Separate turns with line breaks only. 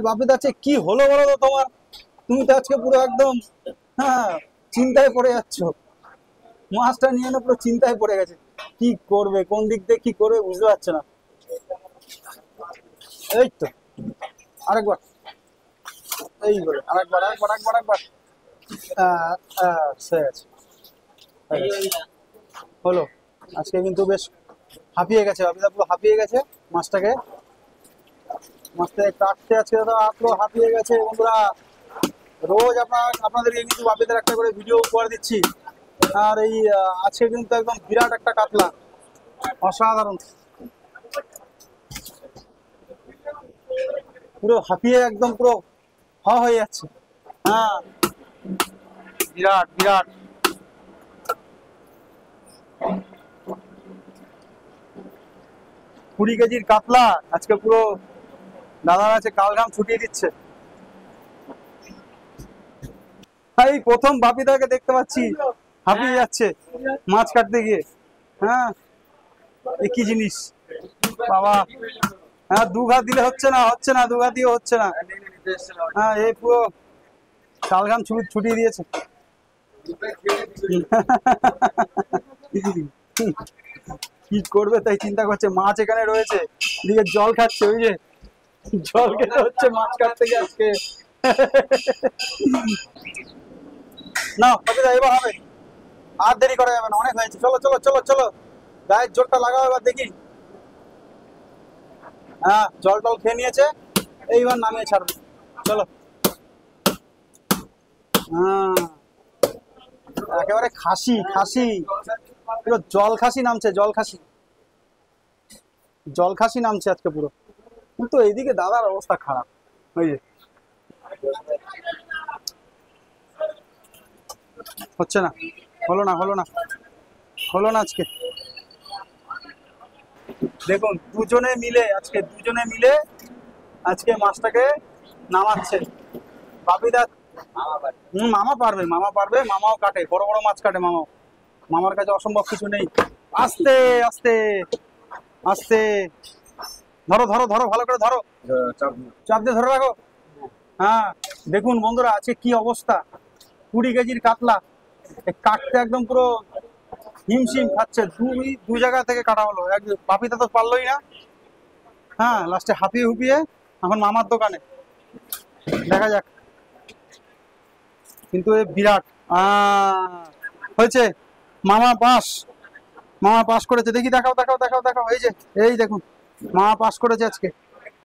বাপিদা আছে কি হলো বলো তো তোমার? তুমি তো আজকে পুরো একদম হ্যাঁ চিন্তায় পড়ে যাচ্ছ। মাছটা নিয়ে না পুরো চিন্তায় পড়ে গেছে, কি করবে, কোন দিক দিয়ে কি করবে বুঝতে পারছে না। এই তো আরেকবার, এই বলে আরেকবার আরেকবার আরেকবার আরেকবার হয়ে গেছে, হয়ে গেছে। হলো। আজকে কিন্তু বেশ হাঁপিয়ে গেছে বাপিদা, পুরো হাঁপিয়ে গেছে মাছটাকে। মাছটাকে কাটতে আজকে দাদা পুরো হাঁপিয়ে গেছে বন্ধুরা। রোজ আপনাদেরকে কিন্তু বাপিদার একটা করে ভিডিও করে দিচ্ছি। আর এই আজকে কিন্তু একদম বিরাট একটা কাতলা, অসাধারণ, পুরো হাঁপিয়ে একদম পুরো হয়ে যাচ্ছে। হ্যাঁ বিরাট বিরাট। 20 কেজির কাতলা আজকে পুরো দাদার আছে কালঘাম ছুটিয়ে দিচ্ছে। এই প্রথম বাপিদাকে দেখতে পাচ্ছি হাঁপিয়ে যাচ্ছে মাছ কাটতে গিয়ে। হ্যাঁ কি জিনিস বাবা, হ্যাঁ দু ঘা দিলে হচ্ছে না, হচ্ছে না, দু ঘা দিয়ে হচ্ছে না। হ্যাঁ এই পুরো কালঘাম ছুটিয়ে দিয়েছে। কি করবে তাই চিন্তা করছে, মাছ এখানে রয়েছে, এদিকে জল খাচ্ছে, ওই যে জল খেতে হচ্ছে মাছ কাটতে গিয়ে আজকে। না বাপিদা এবার হবে, আর দেরি করা যাবে না, অনেক হয়েছে, চলো চলো চলো চলো, গায়ের জোরটা লাগাও এবার দেখি। হ্যাঁ জল টল খেয়ে নিয়েছে, এইবার নামিয়ে ছাড়বে, চলো। হ্যাঁ একেবারে খাসি খাসি, পুরো জল খাসি নামছে, জল খাসি, জল খাসি নামছে আজকে পুরো। কিন্তু এইদিকে দাদার অবস্থা খারাপ, ওই যে হচ্ছে না, হলো না হলো না হলো না আজকে। দেখুন দুজনে মিলে আজকে মাছটাকে নামাচ্ছে বাপিদা। মামা পারবে, মামা পারবে, মামাও কাটে, বড় বড় মাছ কাটে মামাও, মামার কাছে অসম্ভব কিছু নেই। আস্তে আস্তে আস্তে, ধরো ধরো ধরো, ভালো করে ধরো, চাপ দিয়ে ধরে রাখো। হ্যাঁ দেখুন বন্ধুরা আজকে কি অবস্থা, 20 কেজির কাতলা কাটতে একদম পুরো হিমশিম খাচ্ছে। দুই জায়গা থেকে কাটা হলো, এক বাপিদা তো পারলোই না। হ্যাঁ লাস্টে হাঁপিয়ে হুপিয়ে এখন মামার দোকানে, দেখা যাক। কিন্তু এ বিরাট হয়েছে, মামা পাস, মামা পাস করেছে, দেখি দেখাও দেখাও দেখাও দেখাও, এই যে এই দেখুন মামা পাস করেছে আজকে।